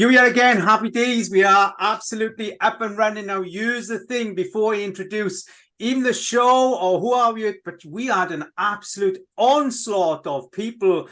Here we are again. Happy days. We are absolutely up and running now. Use the thing before I introduce even the show or who are we. But we had an absolute onslaught of people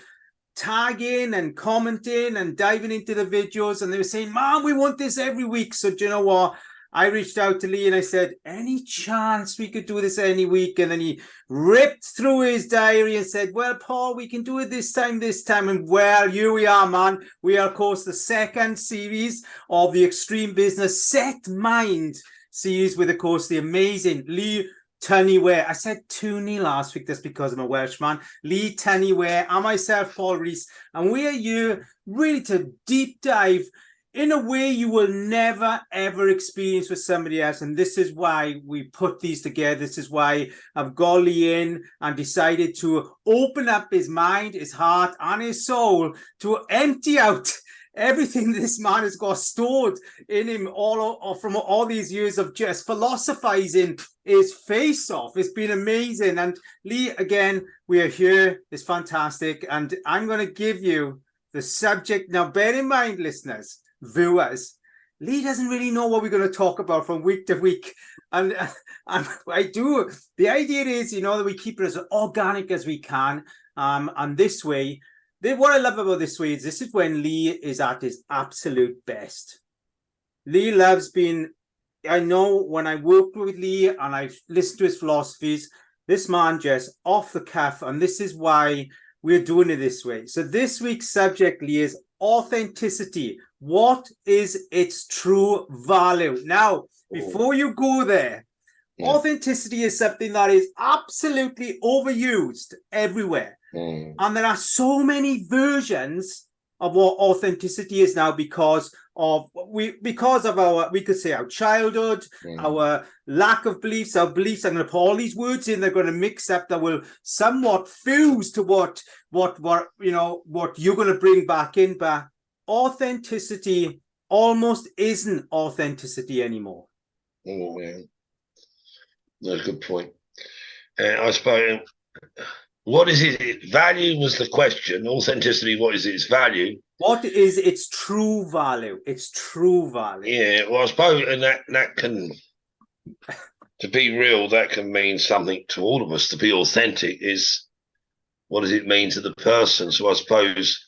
tagging and commenting and diving into the videos. And they were saying, "Man, we want this every week." So do you know what? I reached out to Lee and I said, any chance we could do this any week? And then he ripped through his diary and said, well, Paul, we can do it this time. And well, here we are, man. We are, of course, the second series of the Extreme Business Set Mind series with, of course, the amazing Lee Tunnyware. I said Tooney last week. That's because I'm a Welshman. Lee Tunnyware and myself, Paul Rees. And we are here really to deep dive in a way you will never, ever experience with somebody else. And this is why we put these together. This is why I've got Lee in and decided to open up his mind, his heart, and his soul to empty out everything this man has got stored in him from all these years of just philosophizing his face off. It's been amazing. And Lee, again, we are here. It's fantastic. And I'm going to give you the subject. Now, bear in mind, listeners, viewers, Lee doesn't really know what we're going to talk about from week to week, and I do. The idea is, that we keep it as organic as we can, and this way, what I love about this way is this is when Lee is at his absolute best. Lee loves being. I know when I worked with Lee and I've listened to his philosophies, this man just off the cuff, and this is why we're doing it this way. So this week's subject, Lee, is authenticity. What is its true value? Now, before you go there, authenticity is something that is absolutely overused everywhere. And there are so many versions of what authenticity is now because of our, we could say, our childhood, our lack of beliefs, our beliefs. I'm going to put all these words in, they're going to mix up, that will somewhat fuse to what you're going to bring back in. But authenticity almost isn't authenticity anymore. Oh, man. That's a good point. I suppose, what is it? Value was the question. Authenticity, what is its value? What is its true value? Its true value. Yeah, well, I suppose, and that can, to be real, that can mean something to all of us. To be authentic is, what does it mean to the person? So I suppose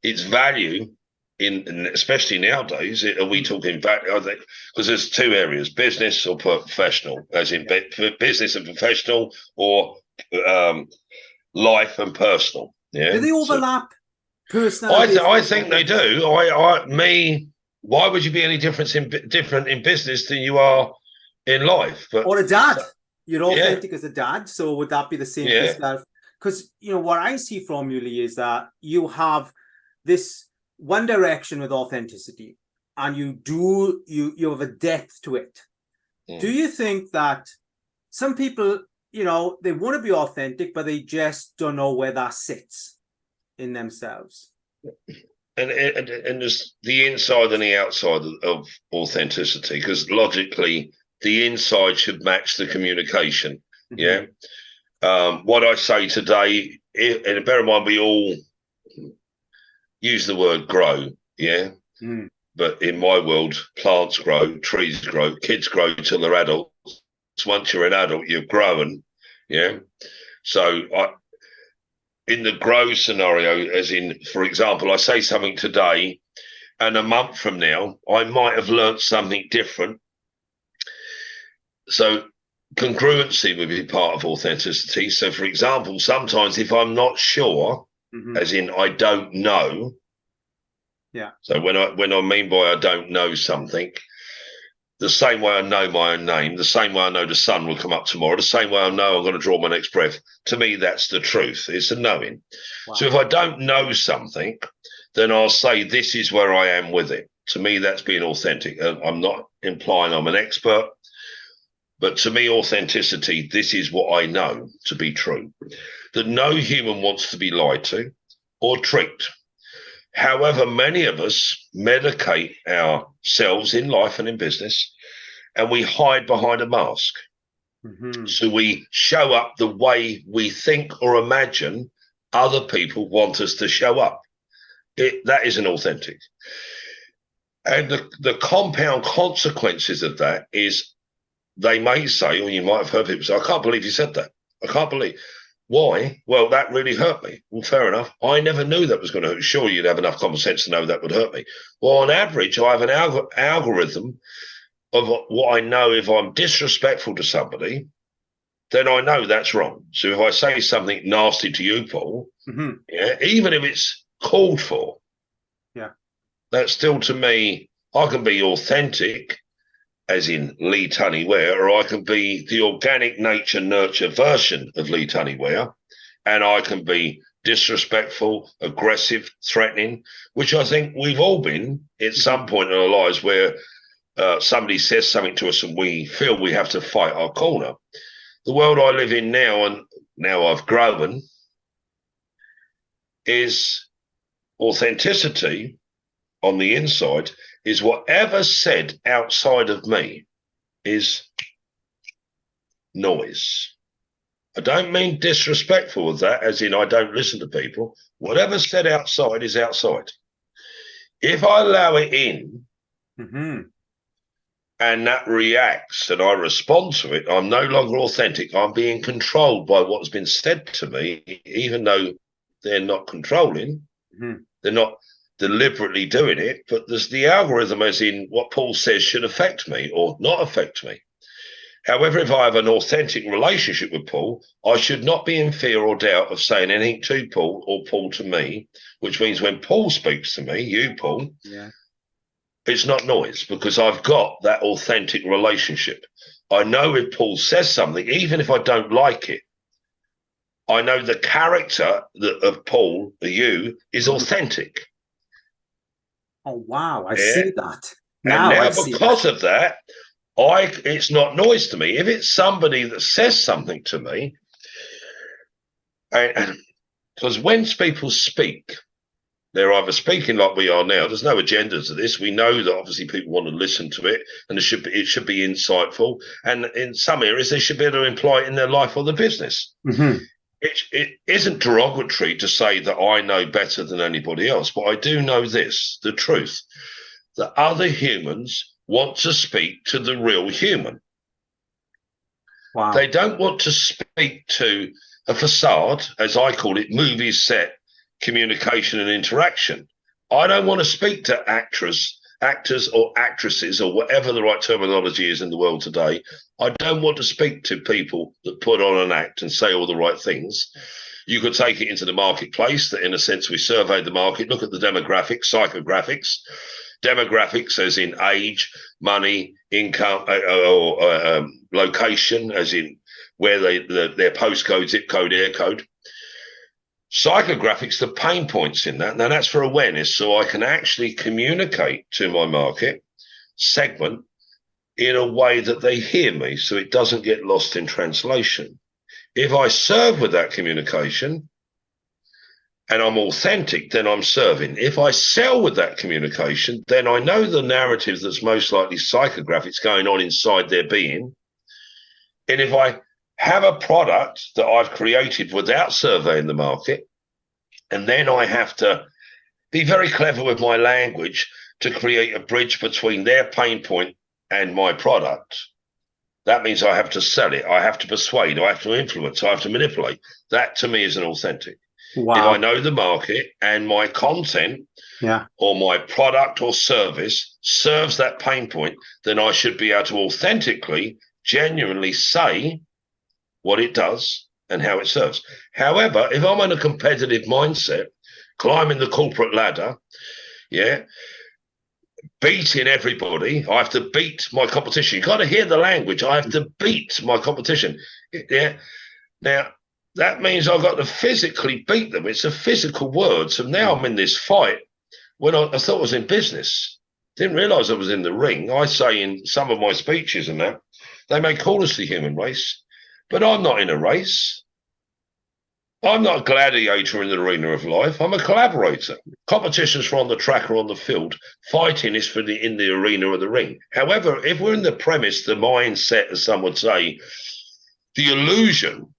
its value, especially nowadays, are we talking about, I think, because there's two areas, business or professional, as in business and professional, or life and personal. Yeah, do they overlap? Personal, I think they do. Why would you be any different in business than you are in life? Or a dad, you're authentic as a dad. So would that be the same for yourself? Because what I see from you, Lee, is that you have this one direction with authenticity, and you have a depth to it. Do you think that some people, they want to be authentic, but they just don't know where that sits in themselves? And there's the inside and the outside of authenticity, because logically the inside should match the communication. Yeah. What I say today, and bear in mind, we all use the word grow, but in my world, plants grow, trees grow, kids grow till they're adults. Once you're an adult, you're growing, so in the grow scenario, as in, for example, I say something today, and a month from now I might have learned something different. So congruency would be part of authenticity. So, for example, sometimes if I'm not sure, as in I don't know. Yeah. So when I mean by I don't know something, the same way I know my own name, the same way I know the sun will come up tomorrow, the same way I know I'm going to draw my next breath. To me, that's the truth. It's a knowing. Wow. So if I don't know something, then I'll say this is where I am with it. To me, that's being authentic. I'm not implying I'm an expert, but to me, authenticity, this is what I know to be true. That no human wants to be lied to or tricked. However, many of us medicate ourselves in life and in business, and we hide behind a mask. So we show up the way we think or imagine other people want us to show up. That isn't authentic. And the compound consequences of that is they may say, or you might have heard people say, I can't believe you said that. I can't believe. Why? Well, that really hurt me. Well, fair enough. I never knew that was going to hurt. Sure, you'd have enough common sense to know that would hurt me. Well, on average, I have an algorithm of what I know. If I'm disrespectful to somebody, then I know that's wrong. So if I say something nasty to you, Paul, yeah, even if it's called for, yeah, that's still, to me, I can be authentic, as in Lee Tunney Ware, or I can be the organic nature nurture version of Lee Tunney Ware, and I can be disrespectful, aggressive, threatening, which I think we've all been at some point in our lives where somebody says something to us and we feel we have to fight our corner. The world I live in now, and now I've grown, is authenticity on the inside is whatever's said outside of me is noise. I don't mean disrespectful of that, as in I don't listen to people. Whatever's said outside is outside. If I allow it in and that reacts and I respond to it, I'm no longer authentic. I'm being controlled by what's been said to me, even though they're not controlling. They're not deliberately doing it, but there's the algorithm, as in what Paul says should affect me or not affect me. However, if I have an authentic relationship with Paul, I should not be in fear or doubt of saying anything to Paul or Paul to me, which means when Paul speaks to me, you, Paul, it's not noise, because I've got that authentic relationship. I know if Paul says something, even if I don't like it, I know the character of Paul, you, is authentic. Oh, wow. I see that. And now because of that, it's not noise to me. If it's somebody that says something to me, because when people speak, they're either speaking like we are now. There's no agenda to this. We know that obviously people want to listen to it, and it should be insightful. And in some areas, they should be able to imply it in their life or their business. It isn't derogatory to say that I know better than anybody else, but I do know this, the truth, that other humans want to speak to the real human. Wow. They don't want to speak to a facade, as I call it, movie set communication and interaction. I don't want to speak to actors or actresses or whatever the right terminology is in the world today. I don't want to speak to people that put on an act and say all the right things. You could take it into the marketplace, that in a sense we survey the market, look at the demographics, psychographics. Demographics as in age, money, income, or location, as in where their postcode, zip code, air code. Psychographics, the pain points in that. Now that's for awareness, so I can actually communicate to my market segment in a way that they hear me, so it doesn't get lost in translation. If I serve with that communication and I'm authentic, then I'm serving. If I sell with that communication, then I know the narrative that's most likely psychographics going on inside their being. And if I have a product that I've created without surveying the market, and then I have to be very clever with my language to create a bridge between their pain point and my product. That means I have to sell it. I have to persuade. I have to influence. I have to manipulate. That to me is an authentic. Wow. If I know the market and my content or my product or service serves that pain point, then I should be able to authentically, genuinely say what it does and how it serves. However, if I'm in a competitive mindset, climbing the corporate ladder, beating everybody, I have to beat my competition. You've got to hear the language. I have to beat my competition. Now, that means I've got to physically beat them. It's a physical word. So now I'm in this fight when I thought I was in business. Didn't realize I was in the ring. I say in some of my speeches and that, they may call us the human race, but I'm not in a race. I'm not a gladiator in the arena of life. I'm a collaborator. Competitions for on the track or on the field. Fighting is in the arena of the ring. However, if we're in the premise, the mindset, as some would say, the illusion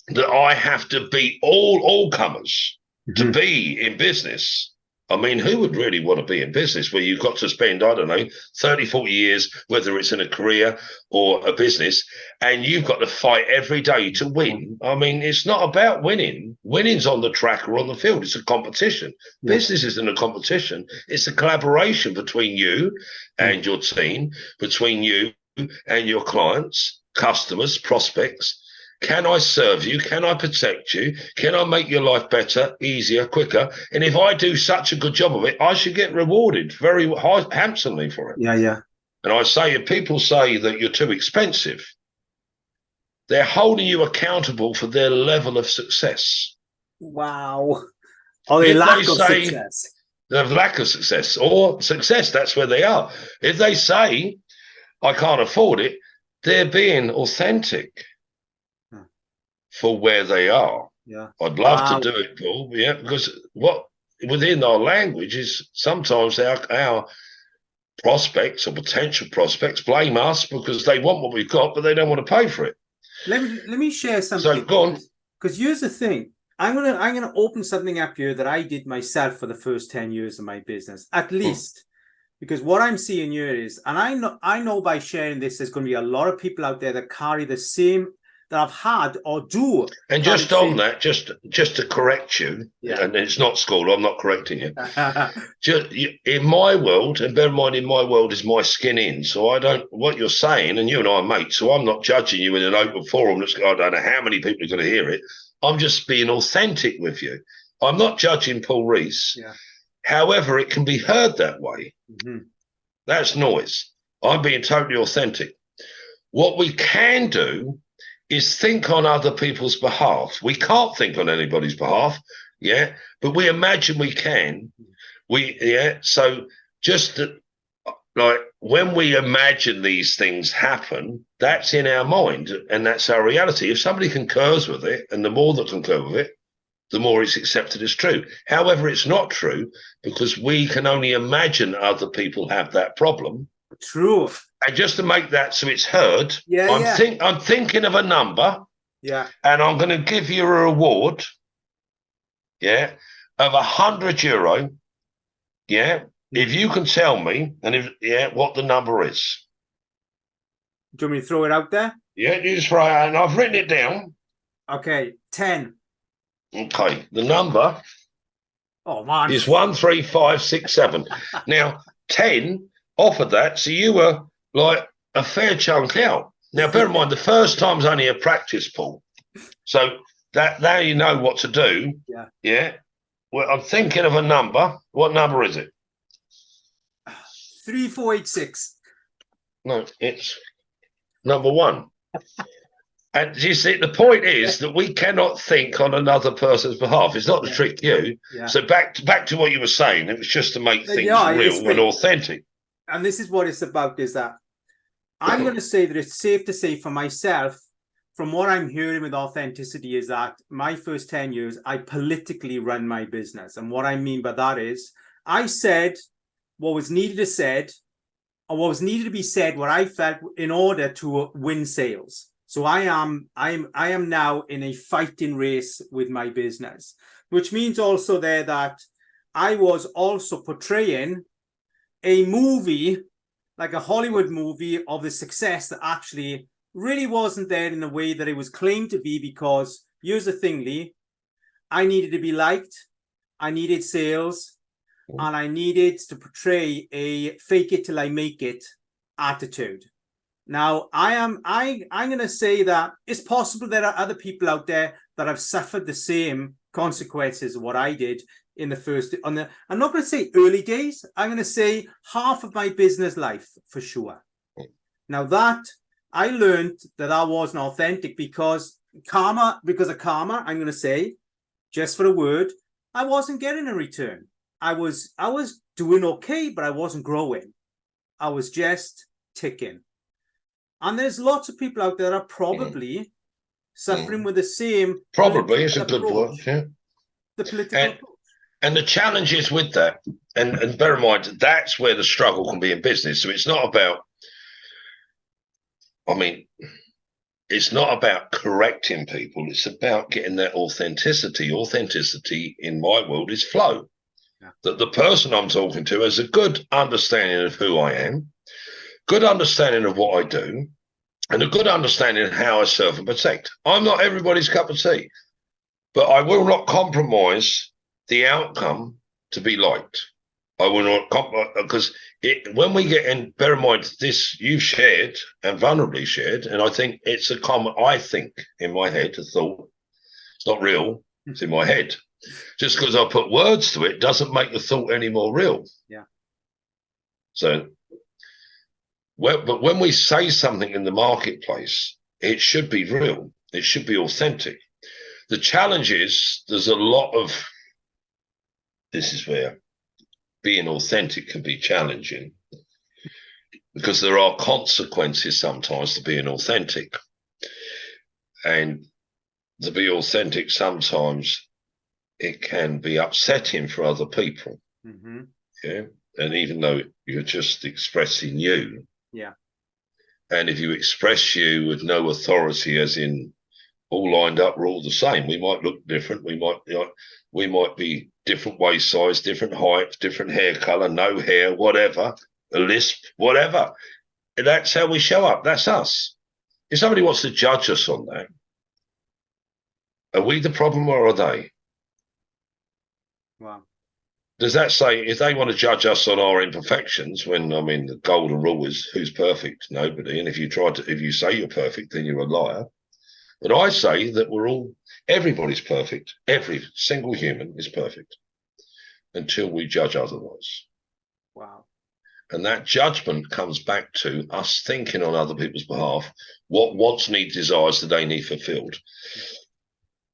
that I have to beat all comers to be in business, I mean, who would really want to be in business where you've got to spend, I don't know, 30, 40 years, whether it's in a career or a business, and you've got to fight every day to win? I mean, it's not about winning. Winning's on the track or on the field. It's a competition. Yeah. Business isn't a competition. It's a collaboration between you and your team, between you and your clients, customers, prospects. Can I serve you? Can I protect you? Can I make your life better, easier, quicker? And if I do such a good job of it, I should get rewarded very handsomely for it. Yeah, yeah. And I say, if people say that you're too expensive, they're holding you accountable for their level of success. Wow. Or the If lack they of say success. the lack of success or success, that's where they are. If they say, I can't afford it, they're being authentic for where they are. Yeah. I'd love to do it, Paul. Yeah, because what within our language is sometimes our prospects or potential prospects blame us because they want what we've got, but they don't want to pay for it. Let me share something. So go on. Because here's the thing. I'm gonna open something up here that I did myself for the first 10 years of my business, at least. Because what I'm seeing here is, and I know by sharing this, there's going to be a lot of people out there that carry the same, that I've had or do. And just on that, just to correct you, and it's not school, I'm not correcting you. Just in my world, and bear in mind, in my world is my skin in. So I don't, what you're saying, and you and I are mates, so I'm not judging you in an open forum. I don't know how many people are going to hear it. I'm just being authentic with you. I'm not judging Paul Rees. Yeah. However, it can be heard that way. Mm-hmm. That's noise. I'm being totally authentic. What we can do is think on other people's behalf. We can't think on anybody's behalf, but we imagine we can. So just that, like when we imagine these things happen, that's in our mind and that's our reality. If somebody concurs with it, and the more that concur with it, the more it's accepted as true. However, it's not true because we can only imagine other people have that problem. True. And just to make that so it's heard, I'm thinking of a number, and I'm going to give you a reward, of €100, if you can tell me, what the number is. Do you want me to throw it out there? Yeah, you just throw it out, and I've written it down. Okay, 10. Okay, the number is 1, 3, 5, 6, 7. Now, 10 offered that, so you were like a fair chunk out. Now, bear in mind, the first time's only a practice, Paul. So that now you know what to do. Yeah. Well, I'm thinking of a number. What number is it? 3486. No, it's number 1. And you see, the point is that we cannot think on another person's behalf. It's not to trick you. Yeah. So back to what you were saying. It was just to make things real and authentic. And this is what it's about, is that I'm going to say that it's safe to say for myself, from what I'm hearing with authenticity, is that my first 10 years, I politically run my business. And what I mean by that is I said what was needed to said, or what was needed to be said, what I felt in order to win sales. So I am now in a fighting race with my business, which means also there that I was also portraying a movie, like a Hollywood movie, of the success that actually really wasn't there in the way that it was claimed to be. Because here's the thing, Lee, I needed to be liked, I needed sales, and I needed to portray a fake it till I make it attitude. Now, I'm going to say that it's possible there are other people out there that have suffered the same consequences of what I did in the first, I'm not going to say early days. I'm going to say half of my business life for sure. Now that I learned that I wasn't authentic because of karma, I'm going to say, just for a word, I wasn't getting a return. I was doing okay, but I wasn't growing. I was just ticking. And there's lots of people out there that are probably suffering with the same. Probably is a good word. Yeah. The political approach. And the challenges with that, and bear in mind, that's where the struggle can be in business. So it's not about, it's not about correcting people. It's about getting that authenticity. Authenticity in my world is flow. that the person I'm talking to has a good understanding of who I am, good understanding of what I do, and a good understanding of how I serve and protect. I'm not everybody's cup of tea, but I will not compromise the outcome to be liked. I will not compromise, because when we get in, bear in mind, this you've shared and vulnerably shared, and I think it's a common, I think in my head, a thought. It's not real, it's in my head. Just because I put words to it doesn't make the thought any more real. Yeah. So, but when we say something in the marketplace, it should be real. It should be authentic. The challenge is there's a lot of, this is where being authentic can be challenging, because there are consequences sometimes to being authentic. And to be authentic, sometimes it can be upsetting for other people. Mm-hmm. Yeah. And even though you're just expressing you. Yeah. And if you express you with no authority, as in all lined up, we're all the same. We might look different. We might be different waist size, different height, different hair color, no hair, whatever, a lisp, whatever. And that's how we show up. That's us. If somebody wants to judge us on that, are we the problem or are they? Wow. Does that say if they want to judge us on our imperfections, when, I mean, the golden rule is who's perfect? Nobody. And if you say you're perfect, then you're a liar. But I say that everybody's perfect. Every single human is perfect until we judge otherwise. Wow. And that judgment comes back to us thinking on other people's behalf, what wants, needs, desires do they need fulfilled?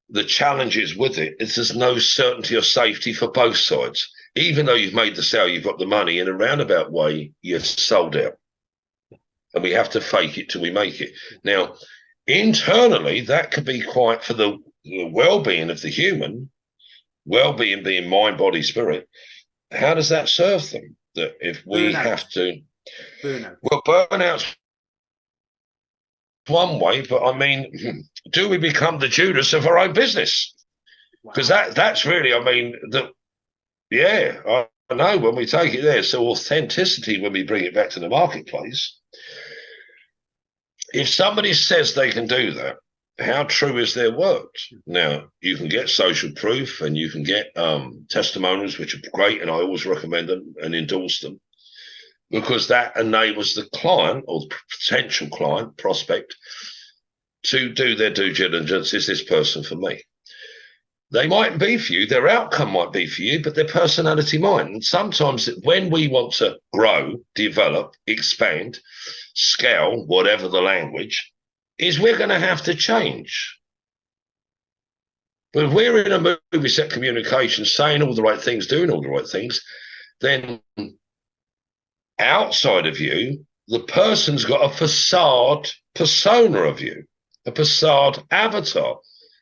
The challenges with it is there's no certainty or safety for both sides. Even though you've made the sale, you've got the money, in a roundabout way, you're sold out. And we have to fake it till we make it. Now, internally, that could be quite, for the well-being of the human, well-being being mind, body, spirit, how does that serve them? That if we have to... Burnout. Well, burnout's one way, but I mean, do we become the Judas of our own business? Because that's really, I mean, I know when we take it there. So authenticity, when we bring it back to the marketplace, if somebody says they can do that, how true is their word? Now, you can get social proof and you can get testimonials, which are great, and I always recommend them and endorse them, because that enables the client or the potential client, prospect, to do their due diligence. Is this person for me? They mightn't be for you. Their outcome might be for you, but their personality might. And sometimes when we want to grow, develop, expand, scale, whatever the language, is we're going to have to change. But if we're in a movie set communication, saying all the right things, doing all the right things, then outside of you, the person's got a facade persona of you, a facade avatar.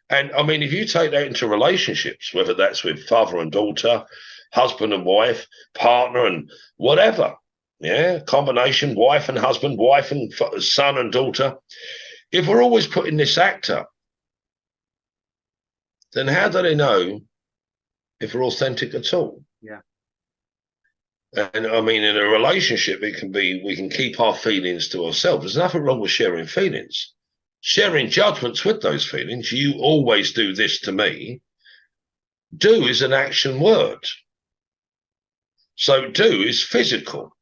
And I mean, if you take that into relationships, whether that's with father and daughter, husband and wife, partner and whatever, combination, wife and husband, wife and son and daughter, if we're always putting this act up, then how do they know if we're authentic at all? Yeah. And I mean, in a relationship, it can be, we can keep our feelings to ourselves. There's nothing wrong with sharing feelings. Sharing judgments with those feelings, you always do this to me. Do is an action word. So do is physical.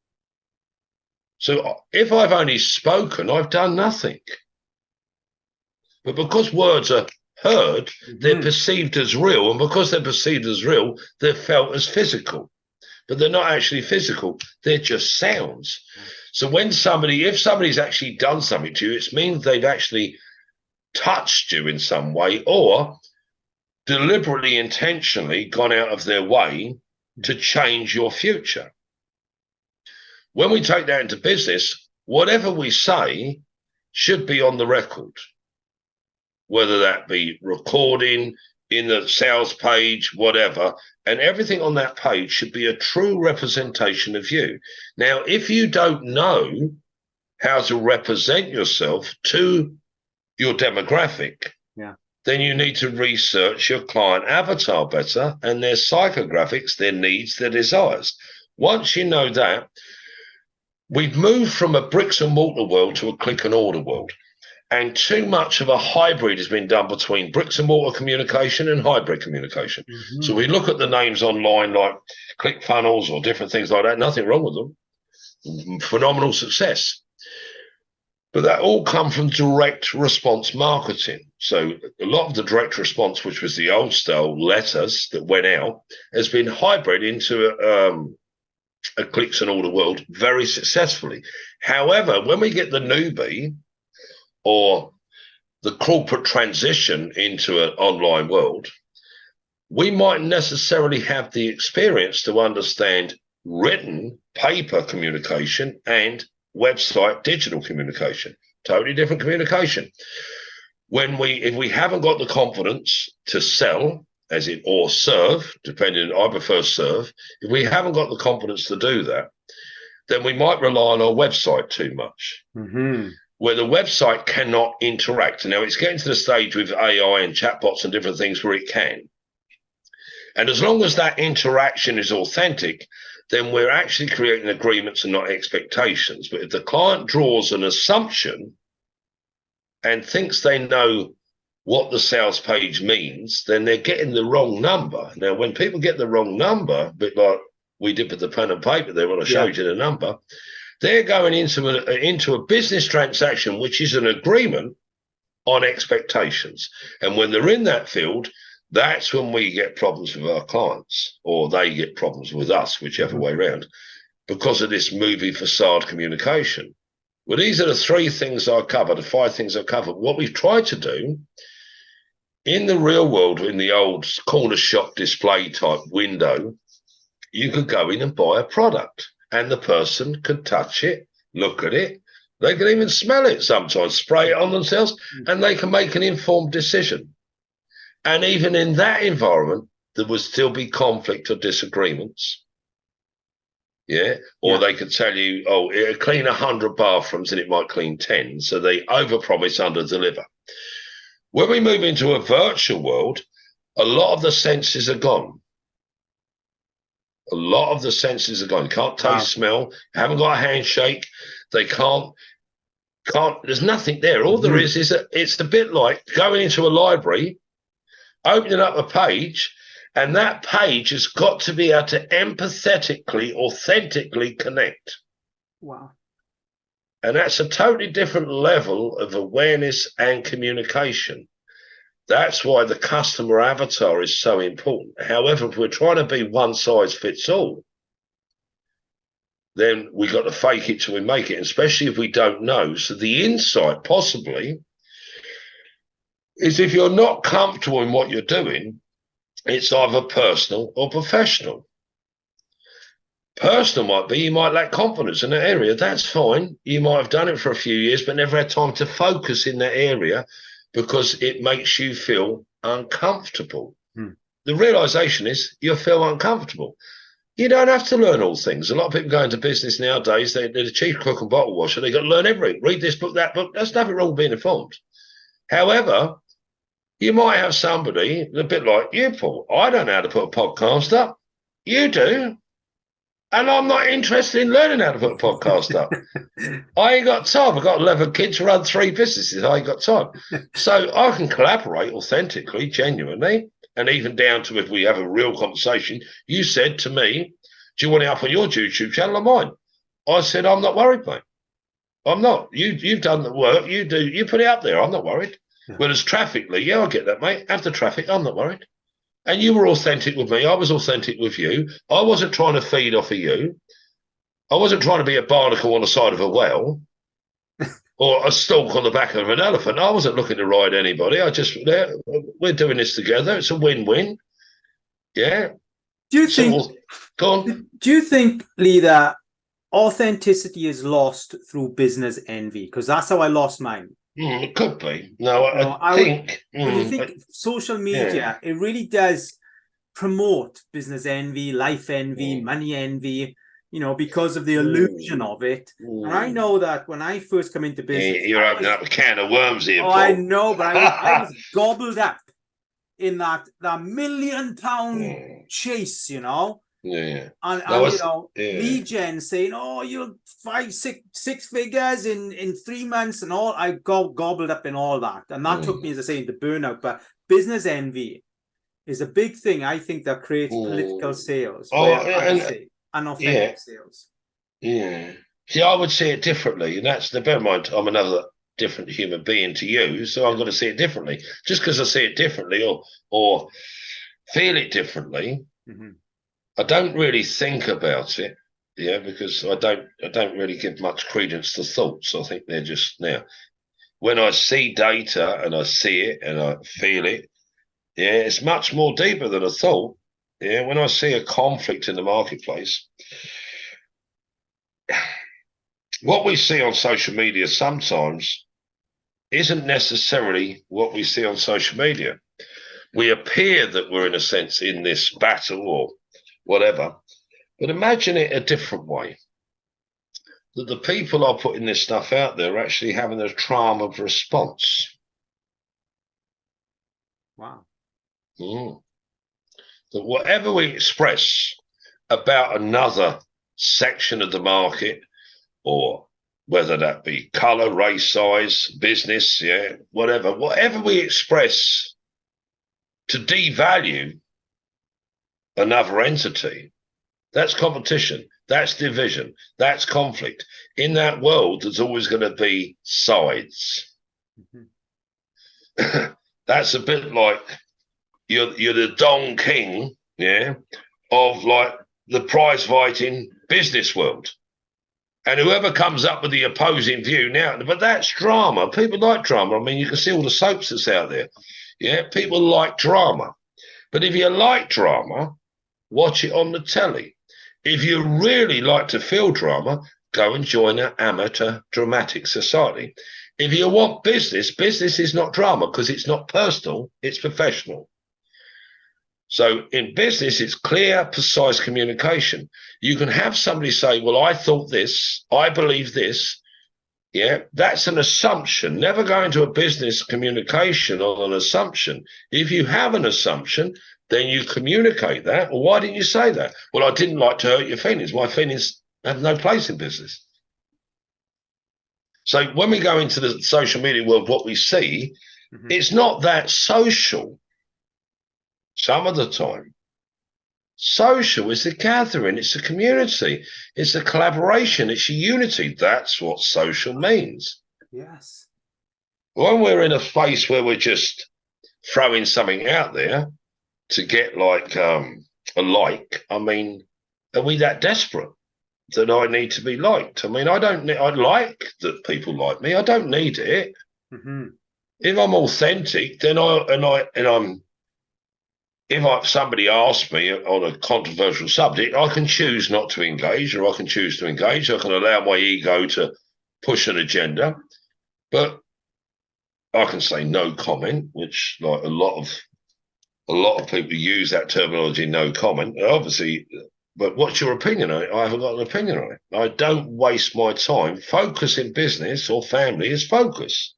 So if I've only spoken, I've done nothing. But because words are heard, they're perceived as real. And because they're perceived as real, they're felt as physical. But they're not actually physical. They're just sounds. So if somebody's actually done something to you, it means they've actually touched you in some way, or deliberately, intentionally gone out of their way to change your future. When we take that into business, whatever we say should be on the record, whether that be recording, in the sales page, whatever, and everything on that page should be a true representation of you. Now, if you don't know how to represent yourself to your demographic, then you need to research your client avatar better and their psychographics, their needs, their desires. Once you know that, we've moved from a bricks and mortar world to a click and order world. And too much of a hybrid has been done between bricks and mortar communication and hybrid communication. Mm-hmm. So we look at the names online like ClickFunnels or different things like that. Nothing wrong with them. Phenomenal success. But that all come from direct response marketing. So a lot of the direct response, which was the old style letters that went out, has been hybrid into a clicks and order world very successfully. However, when we get the newbie or the corporate transition into an online world, we might necessarily have the experience to understand written paper communication and website digital communication. Totally different communication. If we haven't got the confidence to sell, or serve, depending, I prefer serve. If we haven't got the confidence to do that, then we might rely on our website too much. Mm-hmm. Where the website cannot interact. Now, it's getting to the stage with AI and chatbots and different things where it can. And as long as that interaction is authentic, then we're actually creating agreements and not expectations. But if the client draws an assumption and thinks they know what the sales page means, then they're getting the wrong number. Now, when people get the wrong number, a bit like we did with the pen and paper there when I showed you the number, they're going into a business transaction, which is an agreement on expectations. And when they're in that field, that's when we get problems with our clients, or they get problems with us, whichever way around, because of this movie facade communication. Well, these are the 3 things I covered, the 5 things I covered. What we've tried to do in the real world, in the old corner shop display type window, you could go in and buy a product. And the person could touch it, look at it. They can even smell it sometimes, spray it on themselves, and they can make an informed decision. And even in that environment, there would still be conflict or disagreements. Or they could tell you, oh, it'll clean 100 bathrooms and it might clean 10. So they overpromise, under-deliver. When we move into a virtual world, a lot of the senses are gone. A lot of the senses are gone. You can't taste, smell, haven't got a handshake. They can't, there's nothing there. All there is it's a bit like going into a library, opening up a page, and that page has got to be able to empathetically, authentically connect. Wow. And that's a totally different level of awareness and communication. That's why the customer avatar is so important. However, if we're trying to be one size fits all, then we've got to fake it till we make it, especially if we don't know. So the insight possibly is if you're not comfortable in what you're doing, it's either personal or professional. Personal might be you might lack confidence in that area. That's fine. You might have done it for a few years, but never had time to focus in that area because it makes you feel uncomfortable. The realization is you feel uncomfortable. You don't have to learn all things. A lot of people go into business nowadays, they're the chief cook and bottle washer. They've got to learn everything. Read this book, that book. There's nothing wrong with being informed. However, you might have somebody a bit like you, Paul. I don't know how to put a podcast up. You do. And I'm not interested in learning how to put a podcast up. I ain't got time. I've got 11 kids to run 3 businesses. I ain't got time. So I can collaborate authentically, genuinely, and even down to if we have a real conversation. You said to me, do you want it up on your YouTube channel or mine? I said, I'm not worried, mate. I'm not. You've done the work. You do. You put it up there. I'm not worried. Whereas traffically, I get that, mate. After traffic, I'm not worried. And you were authentic with me. I was authentic with you. I wasn't trying to feed off of you. I wasn't trying to be a barnacle on the side of a well or a stalk on the back of an elephant. I wasn't looking to ride anybody. We're doing this together. It's a win-win. Yeah. Do you think, Lee, that authenticity is lost through business envy? Because that's how I lost mine. It could be. No, I think. But you think social media, it really does promote business envy, life envy, money envy. because of the illusion of it. And I know that when I first come into business, you're opening up a can of worms here, Paul. I know, but I was gobbled up in that £1 million chase, Yeah. And lead gen saying, "Oh, you'll 6 figures in 3 months," and all. I got gobbled up in all that, and that took me, as I say, into burnout. But business envy is a big thing. I think that creates political sales, unauthentic sales. Yeah. See, I would see it differently, and that's bear in mind, I'm another different human being to you, so I'm going to see it differently. Just because I see it differently or feel it differently. I don't really think about it, because I don't really give much credence to thoughts. I think they're just now. When I see data and I see it and I feel it, it's much more deeper than a thought. Yeah, when I see a conflict in the marketplace, what we see on social media sometimes isn't necessarily what we see on social media. We appear that we're, in a sense, in this battle or whatever. But imagine it a different way. That the people are putting this stuff out there are actually having a trauma of response. Wow. That whatever we express about another section of the market, or whether that be color, race, size, business, whatever we express to devalue another entity, that's competition, that's division, that's conflict. In that world, there's always going to be sides. That's a bit like you're the Don King, of like the prize fighting business world. And whoever comes up with the opposing view now, but that's drama. People like drama. I mean, you can see all the soaps that's out there. Yeah, people like drama. But if you like drama, watch it on the telly. If you really like to feel drama, go and join an amateur dramatic society. If you want business, business is not drama because it's not personal, it's professional. So in business, it's clear, precise communication. You can have somebody say, well, I thought this, I believe this. Yeah, that's an assumption. Never go into a business communication on an assumption. If you have an assumption, then you communicate that. Well, why didn't you say that? Well, I didn't like to hurt your feelings. My feelings have no place in business. So when we go into the social media world, what we see, it's not that social. Some of the time, social is a gathering, it's a community, it's a collaboration, it's a unity. That's what social means. Yes. When we're in a space where we're just throwing something out there to get like a like, I mean, are we that desperate that I need to be liked? I mean, I like that people like me. I don't need it. If I'm authentic, then if somebody asks me on a controversial subject, I can choose not to engage, or I can choose to engage. I can allow my ego to push an agenda, but I can say no comment, which like a lot of people use that terminology, no comment. Obviously, but what's your opinion on it? I haven't got an opinion on it. I don't waste my time. Focus in business or family is focus.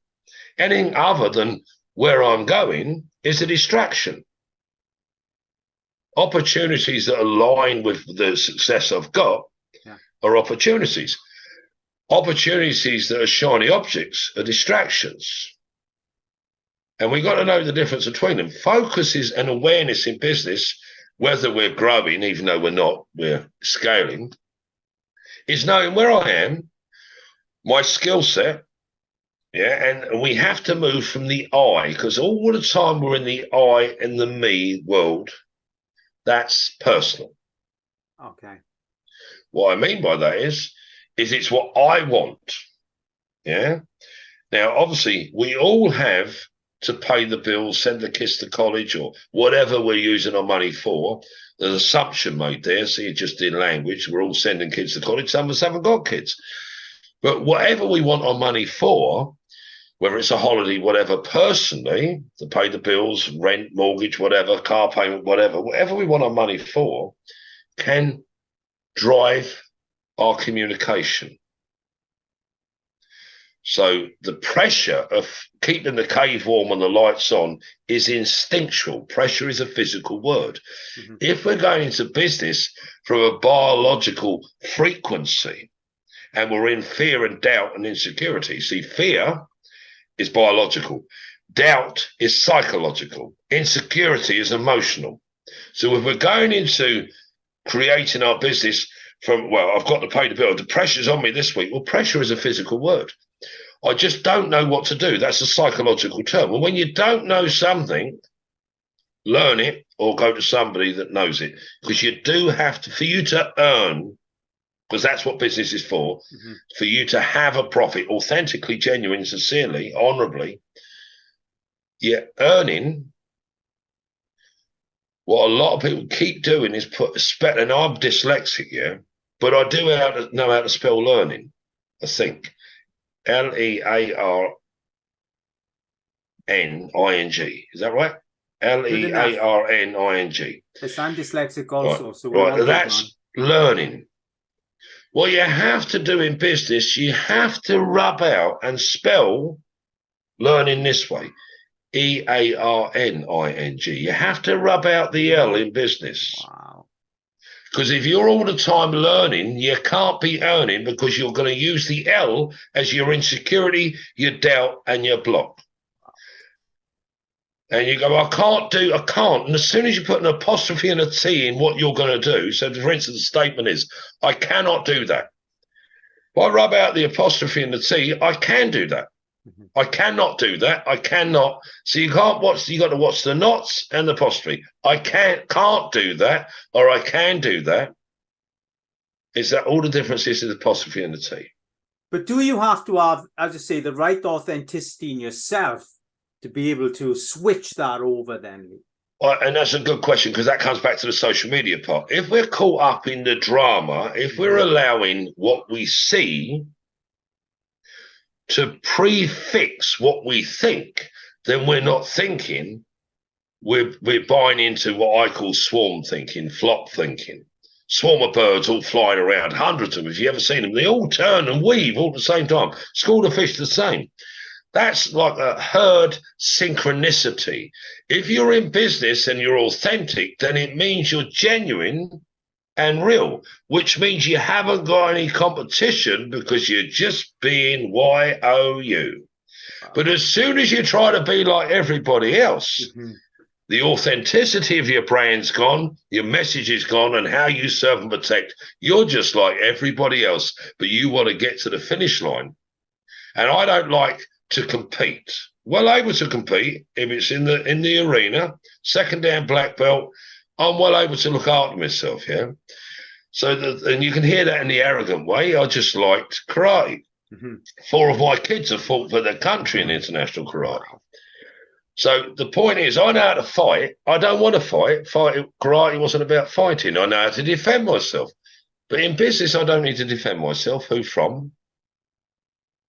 Anything other than where I'm going is a distraction. Opportunities that align with the success I've got are opportunities. Opportunities that are shiny objects are distractions. And we've got to know the difference between them. Focus is an awareness in business, whether we're growing, even though we're not, we're scaling, is knowing where I am, my skill set, and we have to move from the I, because all the time we're in the I and the me world. That's personal. Okay. What I mean by that is it's what I want. Yeah. Now, obviously, we all have to pay the bills, send the kids to college, or whatever we're using our money for. There's an assumption made there. See, just in language, we're all sending kids to college. Some of us haven't got kids. But whatever we want our money for, whether it's a holiday, whatever, personally, to pay the bills, rent, mortgage, whatever, car payment, whatever we want our money for, can drive our communication. So the pressure of keeping the cave warm and the lights on is instinctual. Pressure is a physical word. Mm-hmm. If we're going into business from a biological frequency and we're in fear and doubt and insecurity, see, fear is biological. Doubt is psychological. Insecurity is emotional. So if we're going into creating our business from, well, I've got to pay the bill, the pressure's on me this week. Well, pressure is a physical word. I just don't know what to do. That's a psychological term. And when you don't know something, learn it or go to somebody that knows it. Because you do have to, for you to earn, because that's what business is for, mm-hmm. for you to have a profit, authentically, genuine, sincerely, honorably, you're earning. What a lot of people keep doing is put a spell, and I'm dyslexic, yeah, but I do know how to spell learning, I think. Learning. Is that right? Learning. Yes, I'm dyslexic also. Right. So right. That's learning. What you have to do in business, you have to rub out and spell learning this way. Earning. You have to rub out the L in business. Wow. Because if you're all the time learning, you can't be earning because you're going to use the L as your insecurity, your doubt, and your block. And you go, I can't. And as soon as you put an apostrophe and a T in what you're going to do, so for instance, the statement is, I cannot do that. If I rub out the apostrophe and the T, I can do that. Mm-hmm. I cannot do that. I cannot. So you got to watch the knots and the apostrophe. I can't do that, or I can do that. Is that all the difference is the apostrophe and the T? But do you have to have, as you say, the right authenticity in yourself to be able to switch that over then? And that's a good question, because that comes back to the social media part. If we're caught up in the drama, if we're allowing what we see to prefix what we think, then we're not thinking. We're buying into what I call swarm thinking, flock thinking. Swarm of birds all flying around, hundreds of them. If you ever seen them, they all turn and weave all at the same time. School of fish the same. That's like a herd synchronicity. If you're in business and you're authentic, then it means you're genuine and real, which means you haven't got any competition because you're just being YOU. But as soon as you try to be like everybody else, mm-hmm. the authenticity of your brand's gone, your message is gone, and how you serve and protect, you're just like everybody else, but you want to get to the finish line. And I don't like to compete. Well able to compete if it's in the arena, second down black belt, I'm well able to look after myself, yeah? So, and you can hear that in the arrogant way. I just liked karate. Mm-hmm. 4 of my kids have fought for their country in international karate. So the point is, I know how to fight. I don't want to fight. Karate wasn't about fighting. I know how to defend myself. But in business, I don't need to defend myself. Who from?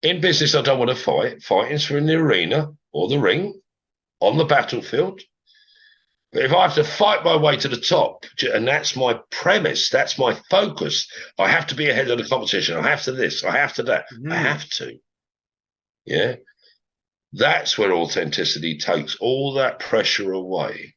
In business, I don't want to fight. Fighting's for in the arena or the ring, on the battlefield. But if I have to fight my way to the top, and that's my premise, that's my focus, I have to be ahead of the competition. I have to this, I have to that. I have to. Yeah. That's where authenticity takes all that pressure away.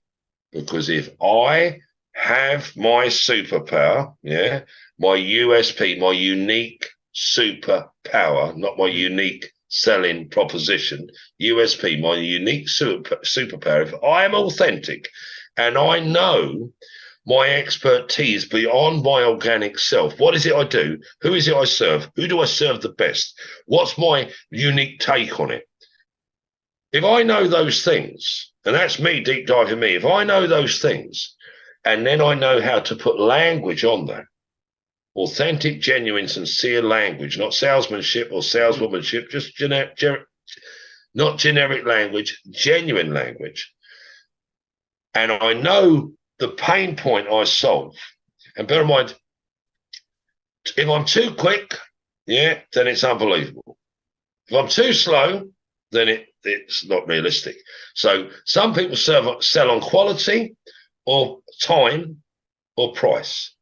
Because if I have my superpower, yeah, my USP, my unique superpower, not my unique selling proposition, USP, my unique superpower, if I am authentic and I know my expertise beyond my organic self, what is it I do? Who is it I serve? Who do I serve the best? What's my unique take on it? If I know those things, and that's me, deep diving me, if I know those things, and then I know how to put language on that, authentic, genuine, sincere language, not salesmanship or saleswomanship, just not generic language, genuine language. And I know the pain point I solve. And bear in mind, if I'm too quick, yeah, then it's unbelievable. If I'm too slow, then it's not realistic. So some people sell on quality or time or price.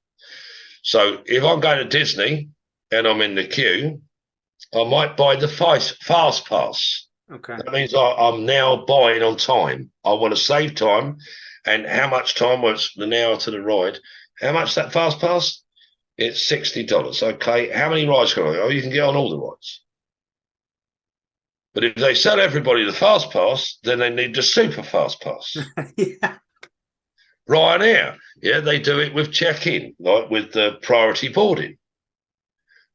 So if I'm going to Disney, and I'm in the queue, I might buy the fast pass. Okay. That means I'm now buying on time. I want to save time. And how much time was an hour to the ride? How much that fast pass? It's $60. Okay. How many rides can I go? Oh, you can get on all the rides. But if they sell everybody the fast pass, then they need the super fast pass. Yeah. Ryanair, yeah, they do it with check-in, like with the priority boarding.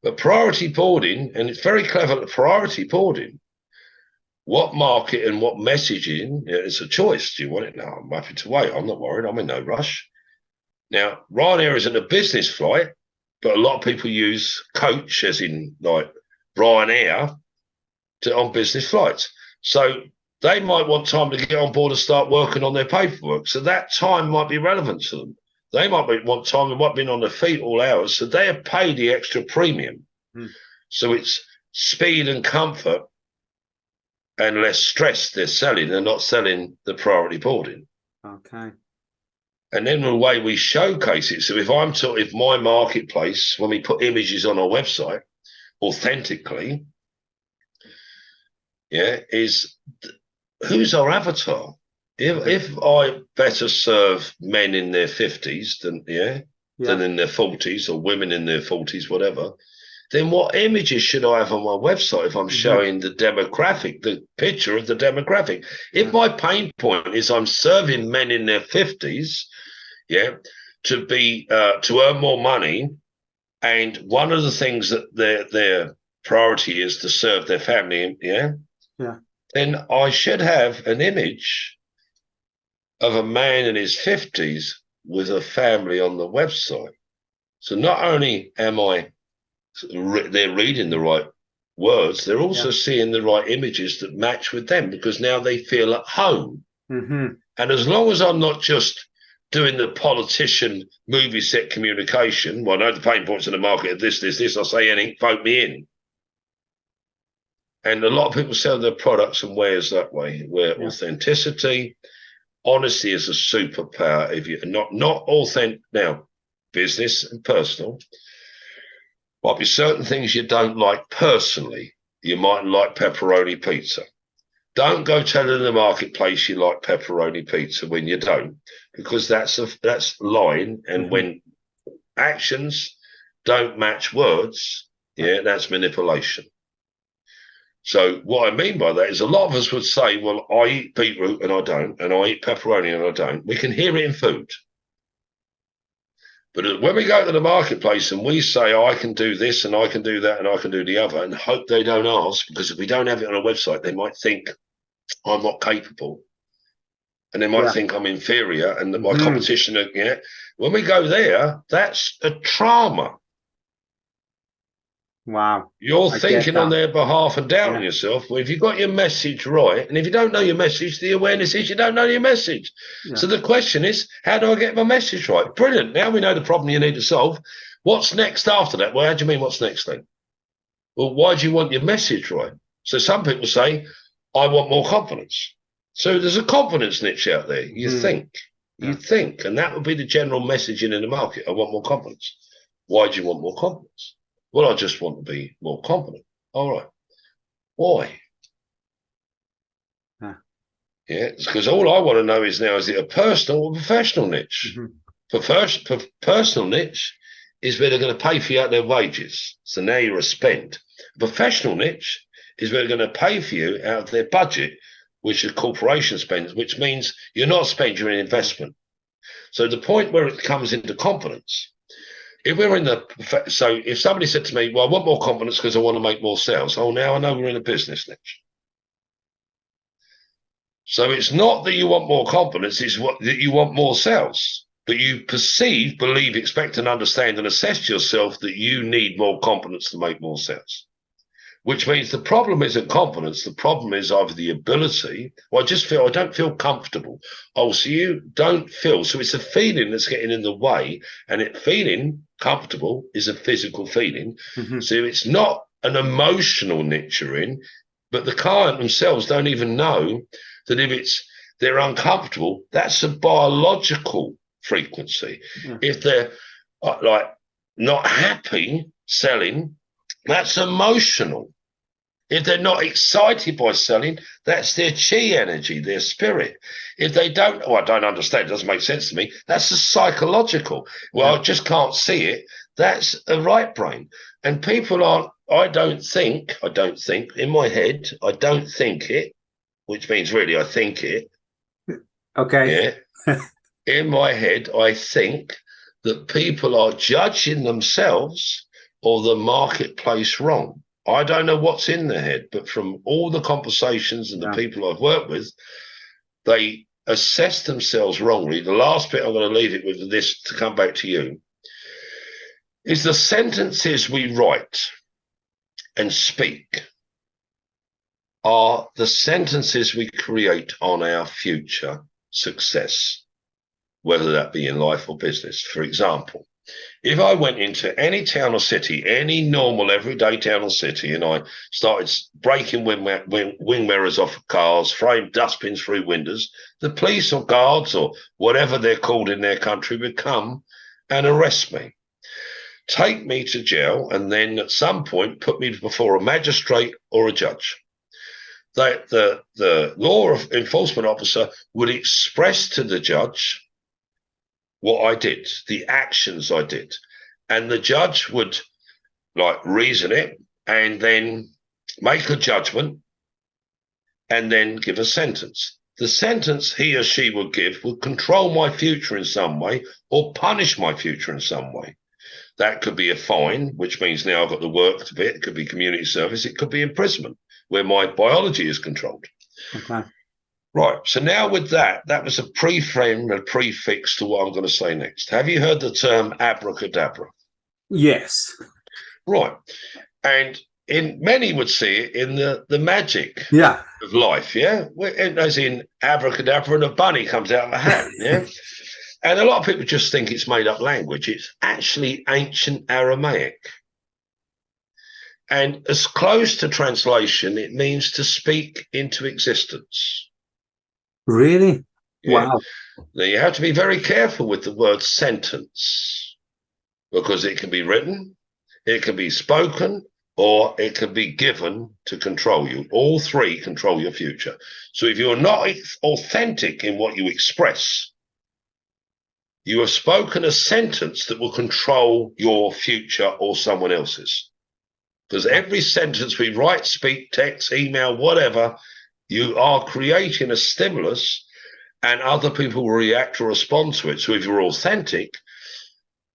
But priority boarding, and it's very clever that priority boarding, what market and what messaging, yeah, it's a choice. Do you want it now? I'm happy to wait. I'm not worried. I'm in no rush. Now, Ryanair isn't a business flight, but a lot of people use coach, as in like Ryanair, on business flights. So they might want time to get on board and start working on their paperwork. So that time might be relevant to them. They might want time, they might have been on their feet all hours. So they have paid the extra premium. So it's speed and comfort and less stress they're selling. They're not selling the priority boarding. Okay. And then the way we showcase it. So if my marketplace, when we put images on our website authentically, yeah, is who's our avatar? If I better serve men in their 50s than in their 40s, or women in their 40s, whatever, then what images should I have on my website if I'm showing the demographic, the picture of the demographic? If my pain point is I'm serving men in their 50s, to earn more money, and one of the things that their priority is to serve their family, then I should have an image of a man in his 50s with a family on the website. So not only they're reading the right words, they're also seeing the right images that match with them, because now they feel at home. And as long as I'm not just doing the politician movie set communication, well, I know the pain points in the market are this, I'll say anything, vote me in. And a lot of people sell their products and wares that way, where authenticity, honesty is a superpower. If you're not authentic, now business and personal, might be certain things you don't like personally. You might like pepperoni pizza. Don't go telling the marketplace you like pepperoni pizza when you don't, because that's lying. And when actions don't match words, that's manipulation. So what I mean by that is a lot of us would say, well, I eat beetroot and I don't, and I eat pepperoni and I don't. We can hear it in food. But when we go to the marketplace and we say, I can do this and I can do that and I can do the other, and hope they don't ask, because if we don't have it on a website, they might think I'm not capable. And they might think I'm inferior and that my competition, when we go there, that's a trauma. Wow. You're thinking on their behalf and doubting yourself. Well, if you've got your message right, and if you don't know your message, the awareness is you don't know your message. So the question is, how do I get my message right? Brilliant. Now we know the problem you need to solve. What's next after that? Well, how do you mean what's next then? Well, why do you want your message right? So some people say, I want more confidence. So there's a confidence niche out there. You think, and that would be the general messaging in the market. I want more confidence. Why do you want more confidence? Well, I just want to be more confident. All right. Why? It's because all I want to know is now, is it a personal or professional niche? Personal niche is where they're going to pay for you out their wages. So now you're a spend. A professional niche is where they're going to pay for you out of their budget, which a corporation spends, which means you're not a spend, you're an investment. So the point where it comes into confidence, if somebody said to me, well, I want more confidence because I want to make more sales. Oh, now I know we're in a business niche. So it's not that you want more confidence, it's that you want more sales. But you perceive, believe, expect, and understand and assess yourself that you need more confidence to make more sales. Which means the problem isn't confidence. The problem is either the ability, or I don't feel comfortable. Oh, so you don't feel. So it's a feeling that's getting in the way. And feeling comfortable is a physical feeling. So it's not an emotional niche you're in, but the client themselves don't even know that if they're uncomfortable, that's a biological frequency. If they're like not happy selling, That's emotional. If they're not excited by selling, that's their chi energy, their spirit. If they don't, I don't understand, it doesn't make sense to me, that's a psychological. Well, I just can't see it. That's a right brain. And people aren't, I don't think, in my head, I don't think it, which means really I think it. Okay. Yeah. In my head, I think that people are judging themselves or the marketplace wrong. I don't know what's in their head, but from all the conversations and the people I've worked with, they assess themselves wrongly. The last bit I'm going to leave it with this to come back to you is the sentences we write and speak are the sentences we create on our future success, whether that be in life or business. For example, if I went into any town or city, any normal everyday town or city, and I started breaking wing mirrors off of cars, throwing dustbins through windows, the police or guards or whatever they're called in their country would come and arrest me, take me to jail, and then at some point put me before a magistrate or a judge. The law enforcement officer would express to the judge what I did, the actions I did. And the judge would reason it and then make a judgment and then give a sentence. The sentence he or she would give would control my future in some way or punish my future in some way. That could be a fine, which means now I've got to work a bit. It could be community service. It could be imprisonment, where my biology is controlled. Okay. Right. So now with that was a pre-frame, a prefix to what I'm going to say next. Have you heard the term abracadabra? Yes. Right. And many would see it in the magic of life, yeah? As in abracadabra and a bunny comes out of a hat, yeah? And a lot of people just think it's made up language. It's actually ancient Aramaic. And as close to translation, it means to speak into existence. Really? Yeah. Wow. Now, you have to be very careful with the word sentence because it can be written, it can be spoken, or it can be given to control you. All three control your future. So if you're not authentic in what you express, you have spoken a sentence that will control your future or someone else's. Because every sentence we write, speak, text, email, whatever, you are creating a stimulus and other people will react or respond to it. So if you're authentic,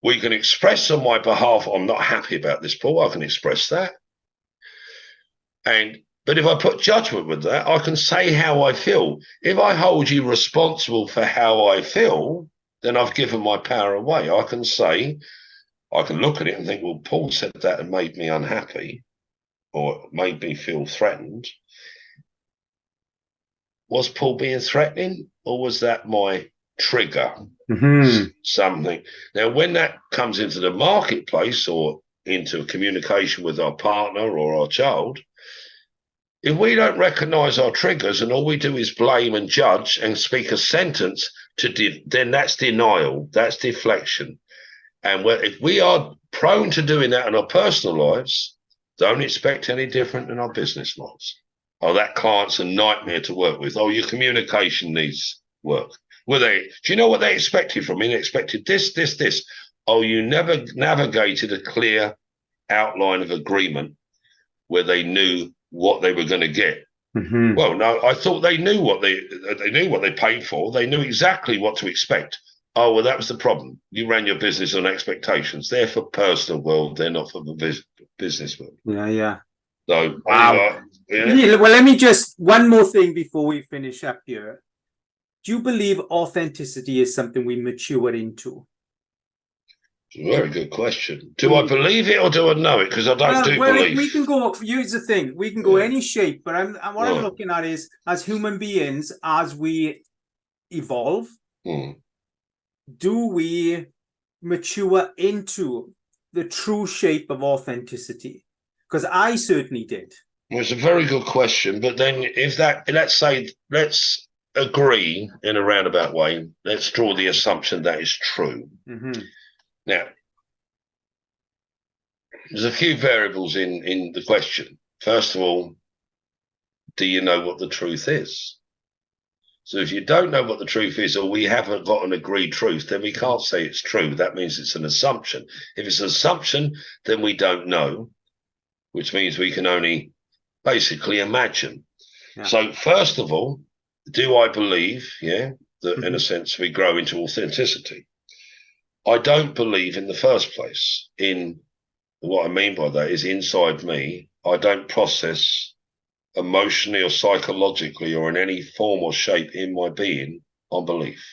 we can express on my behalf, I'm not happy about this, Paul, I can express that. But if I put judgment with that, I can say how I feel. If I hold you responsible for how I feel, then I've given my power away. I can say, I can look at it and think, well, Paul said that and made me unhappy or made me feel threatened. Was Paul being threatening or was that my trigger? Something. Now, when that comes into the marketplace or into communication with our partner or our child, if we don't recognize our triggers and all we do is blame and judge and speak a sentence, then that's denial, that's deflection. And if we are prone to doing that in our personal lives, don't expect any different in our business lives. Oh, that client's a nightmare to work with. Oh, your communication needs work. Do you know what they expected from me? They expected this. Oh, you never navigated a clear outline of agreement where they knew what they were going to get. Well, no, I thought they knew what they paid for. They knew exactly what to expect. Oh, well, that was the problem. You ran your business on expectations. They're for personal world. They're not for the business world. Yeah. So, wow. Well, let me one more thing before we finish up here. Do you believe authenticity is something we mature into? Very good question. Do I believe it or do I know it? Because I don't believe. We can go, here's the thing, we can go any shape, but what I'm looking at is, as human beings, as we evolve, do we mature into the true shape of authenticity? Because I certainly did. Well, it's a very good question. But then let's agree in a roundabout way. Let's draw the assumption that is true. Now, There's a few variables in the question. First of all, do you know what the truth is? So if you don't know what the truth is, or we haven't got an agreed truth, then we can't say it's true. That means it's an assumption. If it's an assumption, then we don't know, which means we can only basically imagine. Yeah. So first of all, do I believe, that in a sense we grow into authenticity? I don't believe in the first place. In what I mean by that is inside me, I don't process emotionally or psychologically or in any form or shape in my being on belief.